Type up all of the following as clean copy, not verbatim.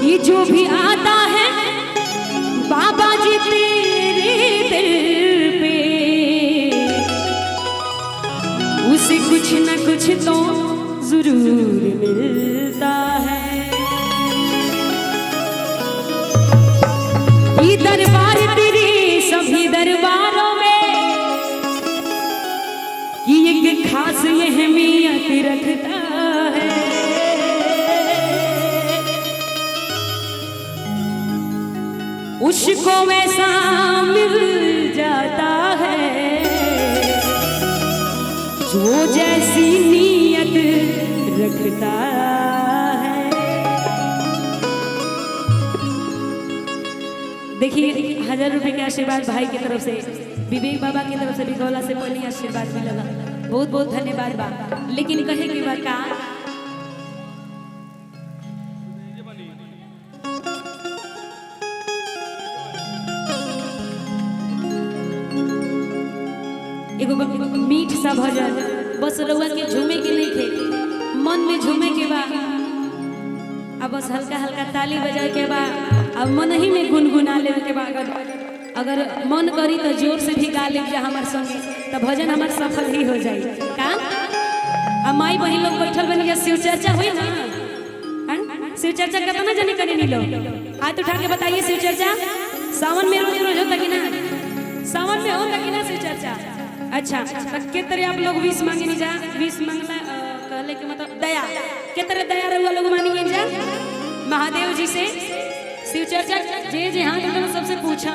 कि जो भी आता है बाबा जी तेरे दर पे, उसे कुछ न कुछ तो जरूर मिलता है। ये दरबार तेरे सभी दरबारों में ये एक खास अहमियत रखता है। उसको वैसा मिल जाता है जो जैसी नीयत रखता है। देखिए 1000 रुपए के आशीर्वाद भाई की तरफ से, विवेक बाबा की तरफ से भी गौला से पहले आशीर्वाद मिला, बहुत बहुत धन्यवाद बा। लेकिन कहे की बात का एगो मीठ सा भजन बस रउआ के झूमे के नहीं थे, मन में झूमे के बा, अब बस हल्का हल्का ताली बजाए के बा, अब मन ही में गुनगुना ले के बा। अगर मन करी तो जोर से भी गा ले हमारे संगे, तो भजन हमारे सफल ही हो जाए का। अब माई बहन लोग बैठल बनी शिव चर्चा हुई ना, शिव चर्चा कितना जने करे नी लोग, हाथ उठा के बताइए शिव चर्चा सावन में रोज रोज होता कि ना, सावन में होता कि ना शिव चर्चा। अच्छा के तरह आप लोग विष मांगे नहीं जा, विष मांगना कहले के मतलब दया के तरह दया रहुआ लोग मानिए जा महादेव जी से। शिव चर्चा जे जे हाथ उठा सबसे पूछा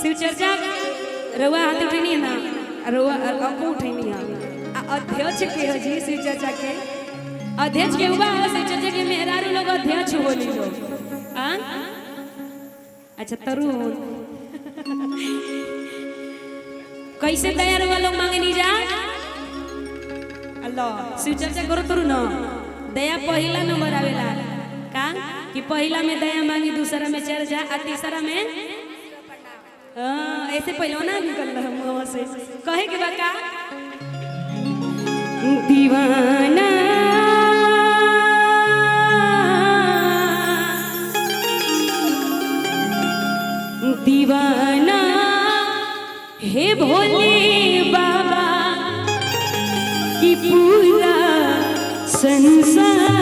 शिव चर्चा रहुआ हाथ उठेनी है ना, रहुआ आपको उठेनी है। अध्यक्ष के हो जी शिव चर्चा के अध्यक्ष के हुआ शिव चर्चा के मेहरारू लोग अध्यक्ष बोली लोग। अच्छा तरुण कैसे दया रहुआ लोग मांगे नहीं जा, अल्लाह शिव चर्चा करो तरू ना। दया पहला नंबर आवेला का कि पहला में दया मांगी, दूसरा में चर्चा और तीसरा में ऐसे पहले ना निकल रहा मुंह से कहे के बाका दीवाना दीवाना हे भोले बाबा की पूरा संसार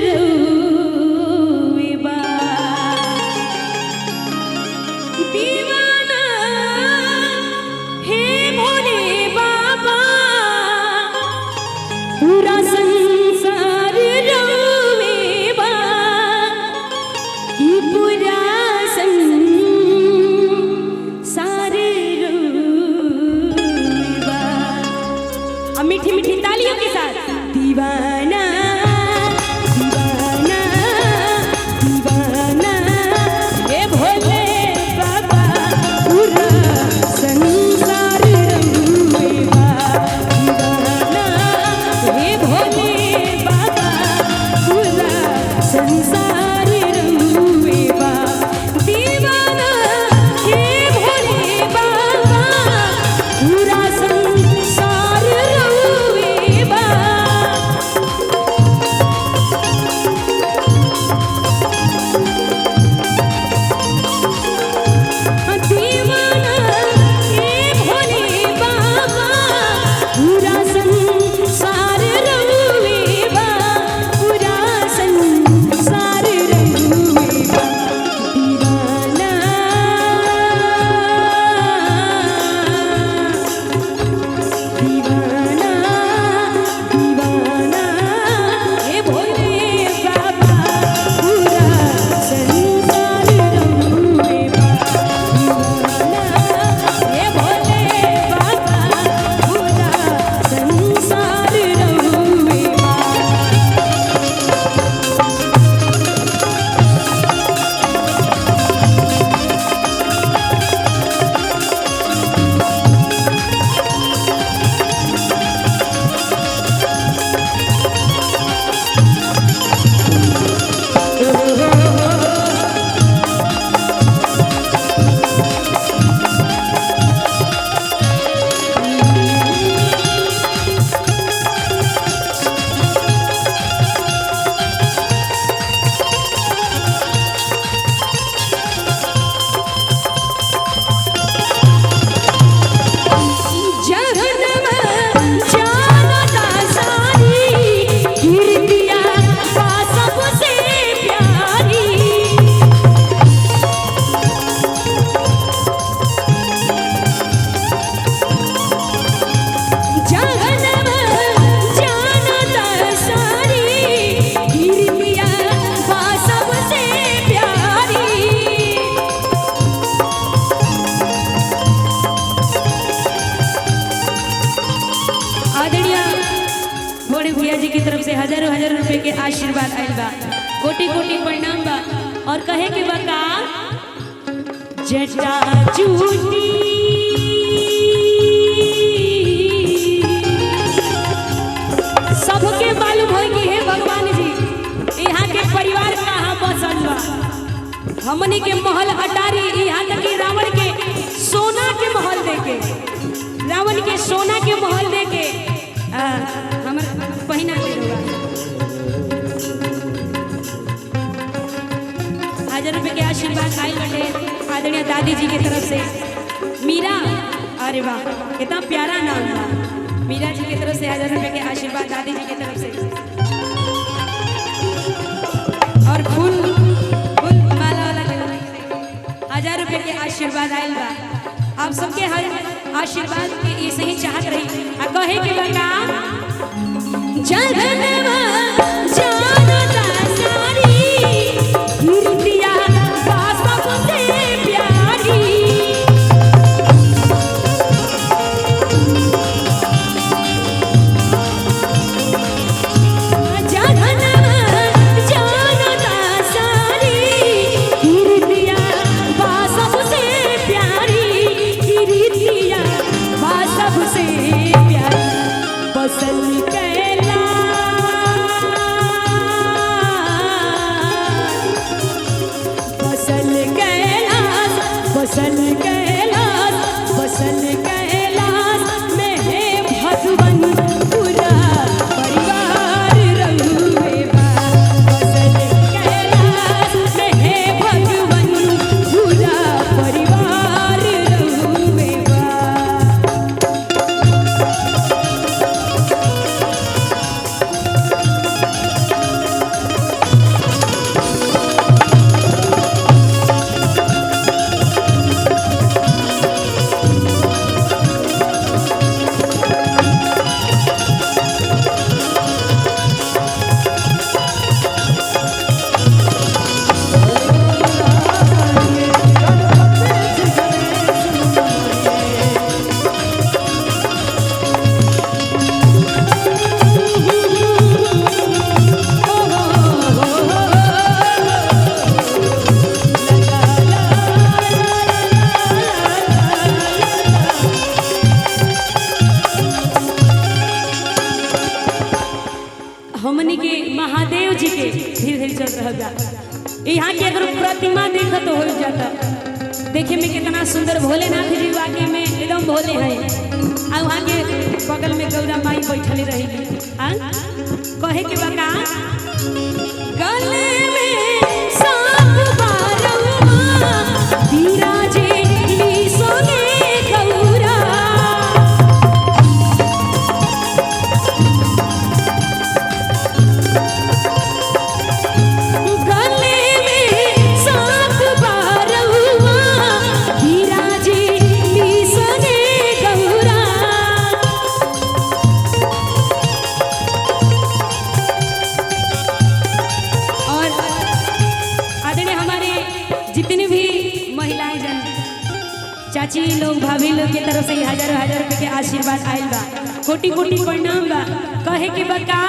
रोवे बा। दीवाना हे भोले बाबा आशीर्वाद आइल बा। कोटि कोटि प्रणाम बा। और कहे के बा का जटा जूटी सबके मालूम हो कि हे भगवान जी यहाँ के परिवार कहाँ बसल बा। हमनी के महल अटारी यहाँ तक कि रावण के सोना के महल देके रावण के सोना के महल देके हमर पहिना के 1000 रुपए के आशीर्वाद आइल बटे आदरणीय दादी जी की तरफ से। मीरा, अरे वाह कितना प्यारा नाम बा। मीरा जी की तरफ से 1000 रुपए के आशीर्वाद दादी जी की तरफ से। और फूल माला वाला 1000 रुपए के आशीर्वाद आइल बा। आप सबके हर आशीर्वाद के ये सही चाहत रही आ कहे के बका जनवा जानता सारी कीर्तिया बा सबसे प्यारी। हमनी के महादेव जी के धीरे धीरे चल रहा बा। यहाँ के अगर प्रतिमा देखो तो हो जाता देखे में कितना सुंदर भोलेनाथ जी वाकई में एकदम भोले हैं। आ वहाँ के बगल में गौरा माई बैठल रहेगी। कहे के बका गले में सांप बारौआ विराजे सोने गौरा। जितनी भी महिलाएं जन चाची लोग भाभी लोग के तरफ से 1000 रुपए के आशीर्वाद आइल बा। कोटि कोटि प्रणाम बा। कहे के बका